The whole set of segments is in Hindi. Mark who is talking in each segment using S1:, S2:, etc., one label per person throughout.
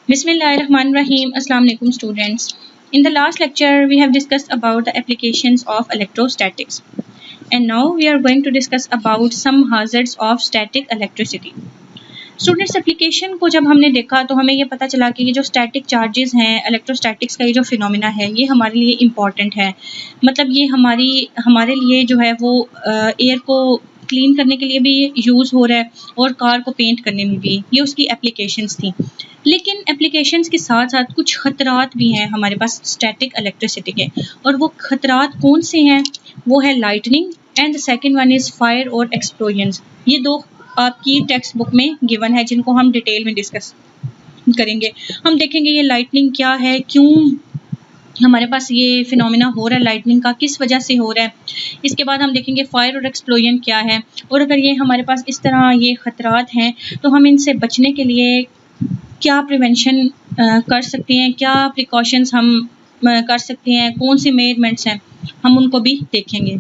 S1: Bismillahirrahmanirrahim. Assalamu alaikum students. In the last lecture we have discussed about the applications of electrostatics, and now we are going to discuss about some hazards of static electricity. Students application को जब हमने देखा तो हमें ये पता चला कि ये जो स्टैटिक चार्जेस हैं, इलेक्ट्रोस्टैटिक्स का ये जो फिनोमिना है ये हमारे लिए इम्पॉर्टेंट है। मतलब ये हमारे लिए जो है वो एयर को क्लीन करने के लिए भी यूज़ हो रहा है और कार को पेंट करने में भी, ये उसकी एप्लीकेशंस थी। लेकिन एप्लीकेशंस के साथ साथ कुछ ख़तरात भी हैं हमारे पास स्टैटिक इलेक्ट्रिसिटी के, और वो ख़तरात कौन से हैं? वो है lightning and the second one is fire और एक्सप्लोजन्स। ये दो आपकी टेक्स्ट बुक में गिवन है जिनको हम डिटेल में डिस्कस करेंगे। हम देखेंगे ये लाइटनिंग क्या है, क्यों हमारे पास ये फिनोमिना हो रहा है, लाइटनिंग का किस वजह से हो रहा है। इसके बाद हम देखेंगे फायर और एक्सप्लोजन क्या है, और अगर ये हमारे पास इस तरह ये ख़तरात हैं तो हम इनसे बचने के लिए क्या प्रिवेंशन कर सकते हैं, क्या प्रिकॉशंस हम कर सकते हैं, कौन से मेजरमेंट्स हैं, हम उनको भी देखेंगे।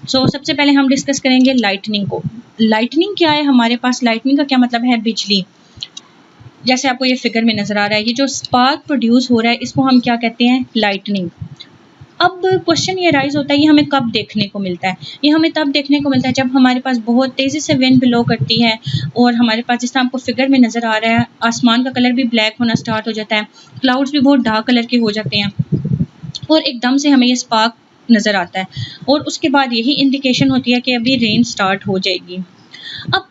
S1: सबसे पहले हम डिस्कस करेंगे लाइटनिंग को। लाइटनिंग क्या है हमारे पास? लाइटनिंग का क्या मतलब है? बिजली। जैसे आपको ये फिगर में नज़र आ रहा है, ये जो स्पार्क प्रोड्यूस हो रहा है इसको हम क्या कहते हैं? लाइटनिंग। अब क्वेश्चन ये राइज होता है, ये हमें कब देखने को मिलता है? ये हमें तब देखने को मिलता है जब हमारे पास बहुत तेज़ी से विंड ब्लो करती है और हमारे पास जिस तरह आपको फिगर में नज़र आ रहा है आसमान का कलर भी ब्लैक होना स्टार्ट हो जाता है, क्लाउड्स भी बहुत डार्क कलर के हो जाते हैं और एकदम से हमें ये स्पार्क नज़र आता है, और उसके बाद यही इंडिकेशन होती है कि अभी रेन स्टार्ट हो जाएगी। अब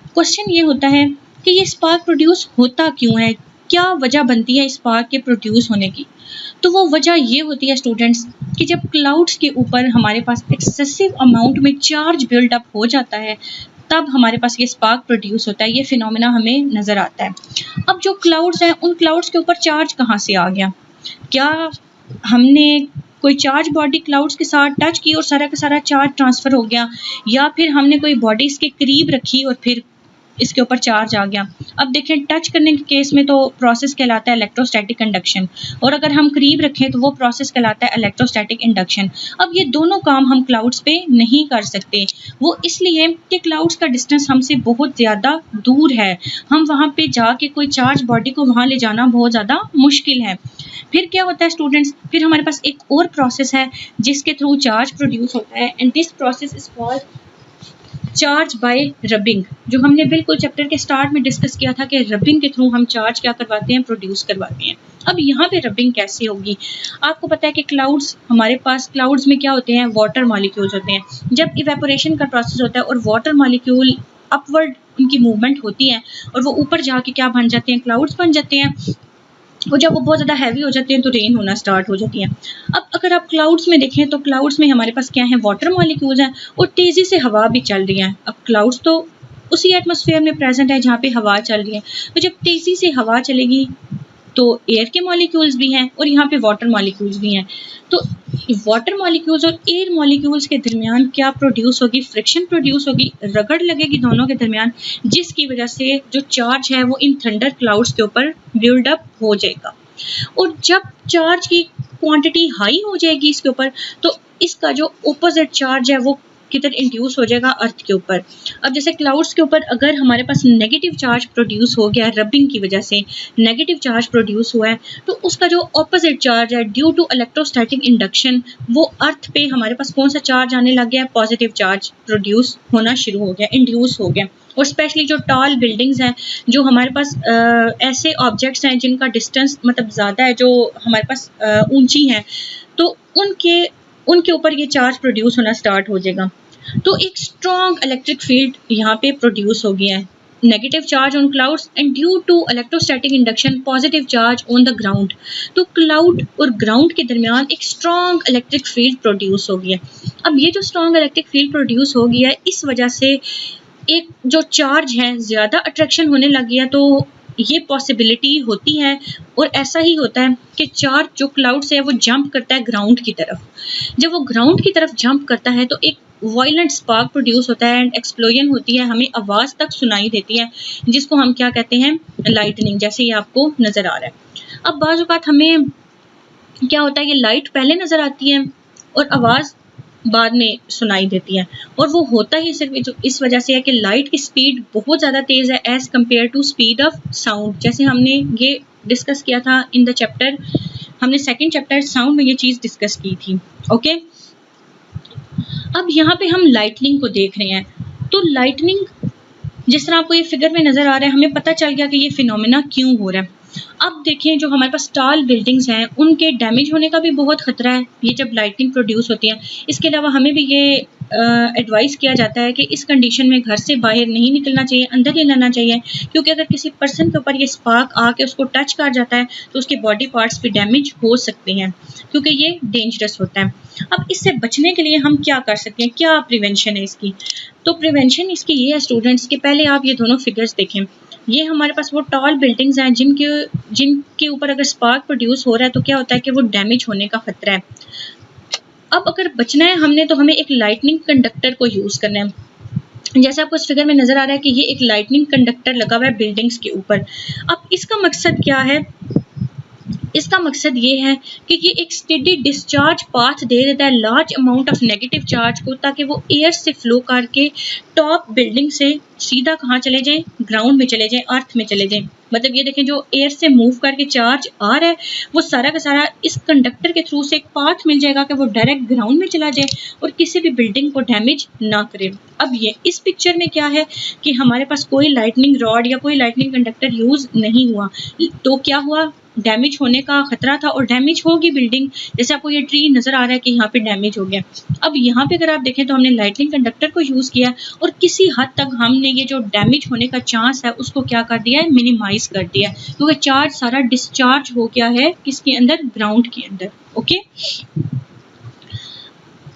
S1: क्वेश्चन ये होता है कि ये स्पार्क प्रोड्यूस होता क्यों है, क्या वजह बनती है स्पार्क के प्रोड्यूस होने की? तो वो वजह ये होती है स्टूडेंट्स कि जब क्लाउड्स के ऊपर हमारे पास एक्सेसिव अमाउंट में चार्ज बिल्डअप हो जाता है तब हमारे पास ये स्पार्क प्रोड्यूस होता है, ये फिनोमिना हमें नज़र आता है। अब जो क्लाउड्स हैं उन क्लाउड्स के ऊपर चार्ज कहाँ से आ गया? क्या हमने कोई चार्ज बॉडी क्लाउड्स के साथ टच की और सारा का सारा चार्ज ट्रांसफ़र हो गया, या फिर हमने कोई बॉडी इसके करीब रखी और फिर इसके ऊपर चार्ज आ गया? अब देखें, टच करने के केस में तो प्रोसेस कहलाता है इलेक्ट्रोस्टैटिक कंडक्शन, और अगर हम करीब रखें तो वो प्रोसेस कहलाता है इलेक्ट्रोस्टैटिक इंडक्शन। अब ये दोनों काम हम क्लाउड्स पे नहीं कर सकते, वो इसलिए कि क्लाउड्स का डिस्टेंस हमसे बहुत ज़्यादा दूर है, हम वहाँ पे जाके कोई चार्ज बॉडी को वहाँ ले जाना बहुत ज़्यादा मुश्किल है। फिर क्या होता है स्टूडेंट्स, फिर हमारे पास एक और प्रोसेस है जिसके थ्रू चार्ज प्रोड्यूस होता है, and this process is called charge by rubbing, जो हमने बिल्कुल चैप्टर के स्टार्ट में डिस्कस किया था कि रबिंग के थ्रू हम चार्ज क्या करवाते हैं? प्रोड्यूस करवाते हैं। अब यहाँ पे रबिंग कैसे होगी? आपको पता है कि हमारे पास क्लाउड्स में क्या होते हैं? वाटर मॉलिक्यूल्स होते हैं। जब इवेपोरेशन का प्रोसेस होता है और वाटर मॉलिक्यूल अपवर्ड उनकी मूवमेंट होती है और वो ऊपर जाके क्या बन जाते हैं? क्लाउड्स बन जाते हैं, और जब वो बहुत ज़्यादा हैवी हो जाते हैं तो रेन होना स्टार्ट हो जाती है। अब अगर आप क्लाउड्स में देखें तो क्लाउड्स में हमारे पास क्या है? वाटर मॉलिक्यूल्स हैं और तेज़ी से हवा भी चल रही है। अब क्लाउड्स तो उसी एटमॉस्फेयर में प्रेजेंट है जहाँ पे हवा चल रही है, तो जब तेज़ी से हवा चलेगी तो एयर के मॉलिक्यूल्स भी हैं और यहाँ पे वाटर मॉलिक्यूल्स भी हैं। तो वाटर मॉलिक्यूल्स और एयर मॉलिक्यूल्स के दरमियान क्या प्रोड्यूस होगी? फ्रिक्शन प्रोड्यूस होगी, रगड़ लगेगी दोनों के दरमियान, जिसकी वजह से जो चार्ज है वो इन थंडर क्लाउड्स के ऊपर बिल्डअप हो जाएगा। और जब चार्ज की क्वांटिटी हाई हो जाएगी इसके ऊपर, तो इसका जो ऑपोजिट चार्ज है वो किधर इंड्यूस हो जाएगा? अर्थ के ऊपर। अब जैसे क्लाउड्स के ऊपर अगर हमारे पास नेगेटिव चार्ज प्रोड्यूस हो गया, रबिंग की वजह से नेगेटिव चार्ज प्रोड्यूस हुआ है, तो उसका जो ऑपोजिट चार्ज है ड्यू टू इलेक्ट्रोस्टैटिक इंडक्शन, वो अर्थ पे हमारे पास कौन सा चार्ज आने लग गया? पॉजिटिव चार्ज प्रोड्यूस होना शुरू हो गया, इंड्यूस हो गया। और स्पेशली जो टॉल बिल्डिंग्स हैं, जो हमारे पास ऐसे ऑब्जेक्ट्स हैं जिनका डिस्टेंस मतलब ज़्यादा है, जो हमारे पास ऊंची हैं, तो उनके ऊपर ये चार्ज प्रोड्यूस होना स्टार्ट हो जाएगा। तो एक स्ट्रॉन्ग इलेक्ट्रिक फील्ड यहाँ पे प्रोड्यूस हो गया है। Negative charge on clouds and due to electrostatic induction positive charge on the ground, तो क्लाउड और ग्राउंड के दरमियान एक स्ट्रॉन्ग इलेक्ट्रिक फील्ड प्रोड्यूस हो गया। अब ये जो स्ट्रॉन्ग इलेक्ट्रिक फील्ड प्रोड्यूस हो गया है, इस वजह से एक जो चार्ज है ज़्यादा अट्रैक्शन होने लग गया, तो ये पॉसिबिलिटी होती है और ऐसा ही होता है कि चार्ज जो क्लाउड से है वो जंप करता है ग्राउंड की तरफ। जब वो ग्राउंड की तरफ जंप करता है तो एक वायलेंट स्पार्क प्रोड्यूस होता है एंड एक्सप्लोजन होती है, हमें आवाज़ तक सुनाई देती है, जिसको हम क्या कहते हैं? लाइटनिंग, जैसे ये आपको नज़र आ रहा है। अब बाज़ औक़ात हमें क्या होता है, ये लाइट पहले नज़र आती है और आवाज़ बाद में सुनाई देती है, और वो होता ही सिर्फ इस वजह से है कि लाइट की स्पीड बहुत ज़्यादा तेज़ है as compare to speed of sound. जैसे हमने ये डिस्कस किया था इन द चैप्टर, हमने सेकंड चैप्टर साउंड में ये चीज़ डिस्कस की थी। ओके, अब यहाँ पे हम लाइटनिंग को देख रहे हैं। तो लाइटनिंग जिस तरह आपको ये फिगर में नज़र आ रहा है, हमें पता चल गया कि ये फिनोमेना क्यों हो रहा है। अब देखें, जो हमारे पास टॉल बिल्डिंग्स हैं उनके डैमेज होने का भी बहुत ख़तरा है ये जब लाइटनिंग प्रोड्यूस होती है। इसके अलावा हमें भी ये एडवाइस किया जाता है कि इस कंडीशन में घर से बाहर नहीं निकलना चाहिए, अंदर ही रहना चाहिए, क्योंकि अगर किसी पर्सन के ऊपर ये स्पार्क आके उसको टच कर जाता है तो उसके बॉडी पार्ट्स भी डैमेज हो सकते हैं, क्योंकि ये डेंजरस होता है। अब इससे बचने के लिए हम क्या कर सकते हैं, क्या प्रिवेंशन है इसकी? तो प्रिवेंशन इसकी ये है स्टूडेंट्स कि पहले आप ये दोनों फिगर्स देखें। ये हमारे पास वो टॉल बिल्डिंग्स हैं जिनके ऊपर अगर स्पार्क प्रोड्यूस हो रहा है तो क्या होता है कि वो डैमेज होने का खतरा है। अब अगर बचना है हमने तो हमें एक लाइटनिंग कंडक्टर को यूज़ करना है। जैसे आपको इस फिगर में नज़र आ रहा है कि ये एक लाइटनिंग कंडक्टर लगा हुआ है बिल्डिंग्स के ऊपर। अब इसका मकसद क्या है? इसका मकसद ये है कि ये एक स्टेडी डिस्चार्ज पाथ दे देता है large amount of negative charge को, ताकि वो एयर से फ्लो करके टॉप बिल्डिंग से सीधा कहाँ चले जाएं, ग्राउंड में चले जाएं, अर्थ में चले जाएं। मतलब ये देखें, जो एयर से मूव करके चार्ज आ रहा है वो सारा का सारा इस कंडक्टर के थ्रू से एक पाथ मिल जाएगा कि वो डायरेक्ट ग्राउंड में चला जाए और किसी भी बिल्डिंग को डैमेज ना करे। अब ये इस पिक्चर में क्या है कि हमारे पास कोई लाइटनिंग रॉड या कोई लाइटनिंग कंडक्टर यूज़ नहीं हुआ, तो क्या हुआ, डैमेज होने का खतरा था और डैमेज होगी बिल्डिंग। जैसे आपको ये ट्री नज़र आ रहा है कि यहाँ पे डैमेज हो गया। अब यहाँ पे अगर आप देखें तो हमने लाइटनिंग कंडक्टर को यूज़ किया और किसी हद तक हमने ये जो डैमेज होने का चांस है उसको क्या कर दिया है, मिनिमाइज कर दिया है, क्योंकि चार्ज सारा डिस्चार्ज हो गया है किसके अंदर, ग्राउंड के अंदर। ओके,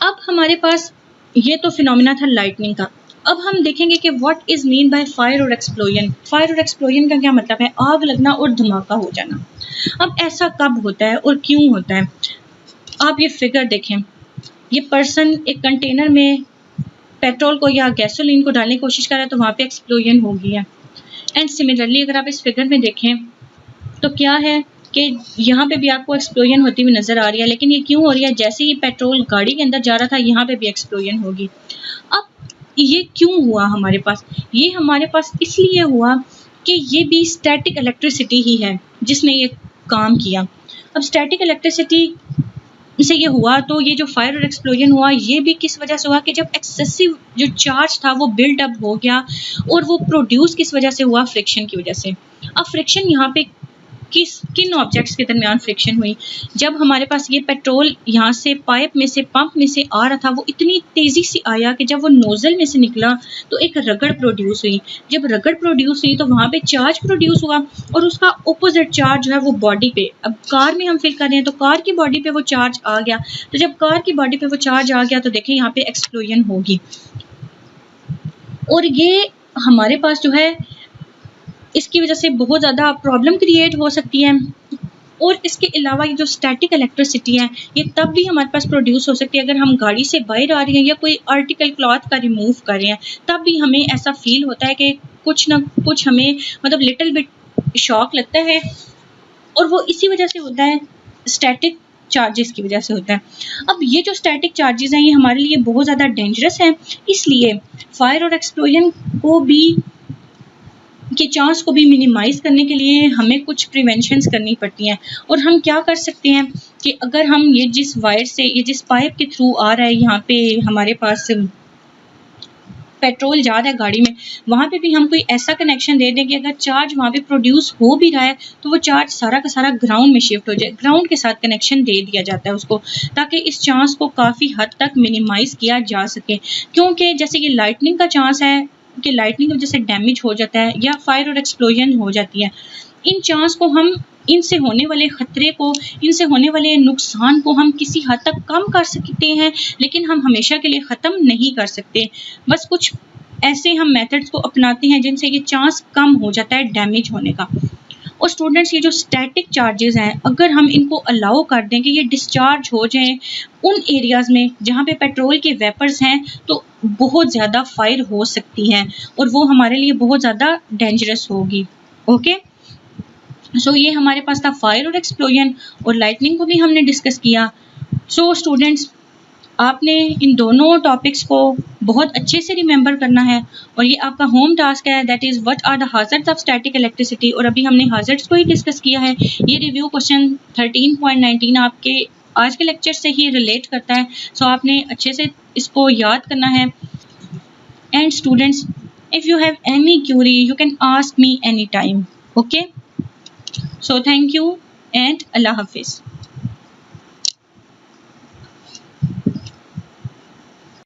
S1: अब हमारे पास ये तो फिनोमिना था लाइटनिंग का। अब हम देखेंगे कि what is mean by fire और एक्सप्लोजन। फायर और एक्सप्लोजन का क्या मतलब है? आग लगना और धमाका हो जाना। अब ऐसा कब होता है और क्यों होता है? आप ये फिगर देखें, ये पर्सन एक कंटेनर में पेट्रोल को या गैसोलीन को डालने की कोशिश कर रहा है तो वहाँ पे एक्सप्लोजन हो गया। एंड सिमिलरली अगर आप इस फिगर में देखें तो क्या है कि यहाँ पे भी आपको एक्सप्लोजन होती हुई नज़र आ रही है, लेकिन ये क्यों हो रही है? जैसे ही पेट्रोल गाड़ी के अंदर जा रहा था यहाँ पे भी एक्सप्लोजन होगी। अब ये क्यों हुआ हमारे पास? ये हमारे पास इसलिए हुआ कि ये भी स्टैटिक इलेक्ट्रिसिटी ही है जिसने ये काम किया। अब स्टैटिक इलेक्ट्रिसिटी से ये हुआ, तो ये जो फायर और एक्सप्लोजन हुआ ये भी किस वजह से हुआ कि जब एक्सेसिव जो चार्ज था वो बिल्डअप हो गया, और वो प्रोड्यूस किस वजह से हुआ? फ्रिक्शन की वजह से। अब फ्रिक्शन यहाँ पे किन ऑब्जेक्ट्स के दरमियान फ्रिक्शन हुई? जब हमारे पास ये पेट्रोल यहाँ से पाइप में से, पंप में से आ रहा था, वो इतनी तेज़ी से आया कि जब वो नोजल में से निकला तो एक रगड़ प्रोड्यूस हुई। जब रगड़ प्रोड्यूस हुई तो वहाँ पे चार्ज प्रोड्यूस हुआ और उसका ऑपोजिट चार्ज जो है वो बॉडी पे, अब कार में हम फिल कर रहे हैं तो कार की बॉडी पे वो चार्ज आ गया। तो जब कार की बॉडी पे वो चार्ज आ गया तो देखें यहाँ पे एक्सप्लोजन होगी, और ये हमारे पास जो है इसकी वजह से बहुत ज़्यादा प्रॉब्लम क्रिएट हो सकती है। और इसके अलावा ये जो स्टैटिक इलेक्ट्रिसिटी है ये तब भी हमारे पास प्रोड्यूस हो सकती है अगर हम गाड़ी से बाहर आ रहे हैं या कोई आर्टिकल क्लॉथ का रिमूव कर रहे हैं, तब भी हमें ऐसा फील होता है कि कुछ ना कुछ हमें मतलब लिटिल बिट शॉक लगता है, और वो इसी वजह से होता है, स्टैटिक चार्जेस की वजह से होता है। अब ये जो स्टैटिक चार्जेस हैं ये हमारे लिए बहुत ज़्यादा डेंजरस हैं, इसलिए फायर और एक्सप्लोजन को भी के चांस को भी मिनिमाइज करने के लिए हमें कुछ प्रिवेंशंस करनी पड़ती हैं। और हम क्या कर सकते हैं कि अगर हम ये जिस वायर से, ये जिस पाइप के थ्रू आ रहा है, यहाँ पे हमारे पास पेट्रोल जा रहा है गाड़ी में, वहाँ पे भी हम कोई ऐसा कनेक्शन दे दें कि अगर चार्ज वहाँ पे प्रोड्यूस हो भी रहा है तो वो चार्ज सारा का सारा ग्राउंड में शिफ्ट हो जाए, ग्राउंड के साथ कनेक्शन दे दिया जाता है उसको, ताकि इस चांस को काफ़ी हद तक मिनिमाइज किया जा सके। क्योंकि जैसे ये लाइटनिंग का चांस है कि लाइटनिंग की वजह से डैमेज हो जाता है या फायर और एक्सप्लोजन हो जाती है, इन चांस को हम, इनसे होने वाले ख़तरे को, इनसे होने वाले नुकसान को हम किसी हद तक कम कर सकते हैं, लेकिन हम हमेशा के लिए ख़त्म नहीं कर सकते। बस कुछ ऐसे हम मेथड्स को अपनाते हैं जिनसे ये चांस कम हो जाता है डैमेज होने का। और स्टूडेंट्स, ये जो स्टैटिक चार्जेस हैं अगर हम इनको अलाउ कर दें कि ये डिस्चार्ज हो जाएं उन एरियाज़ में जहाँ पे पेट्रोल के वेपर्स हैं, तो बहुत ज़्यादा फायर हो सकती हैं और वो हमारे लिए बहुत ज़्यादा डेंजरस होगी। ओके, सो ये हमारे पास था फायर और एक्सप्लोजन, और लाइटनिंग को भी हमने डिस्कस किया। सो स्टूडेंट्स, आपने इन दोनों टॉपिक्स को बहुत अच्छे से रिमेंबर करना है और ये आपका होम टास्क है, that is what are the hazards of static electricity. और अभी हमने हाजर्ड्स को ही डिस्कस किया है। ये रिव्यू क्वेश्चन 13.19 आपके आज के लेक्चर से ही रिलेट करता है, सो आपने अच्छे से इसको याद करना है। And students, if you have any query you can ask me anytime, okay? So thank you and Allah Hafiz.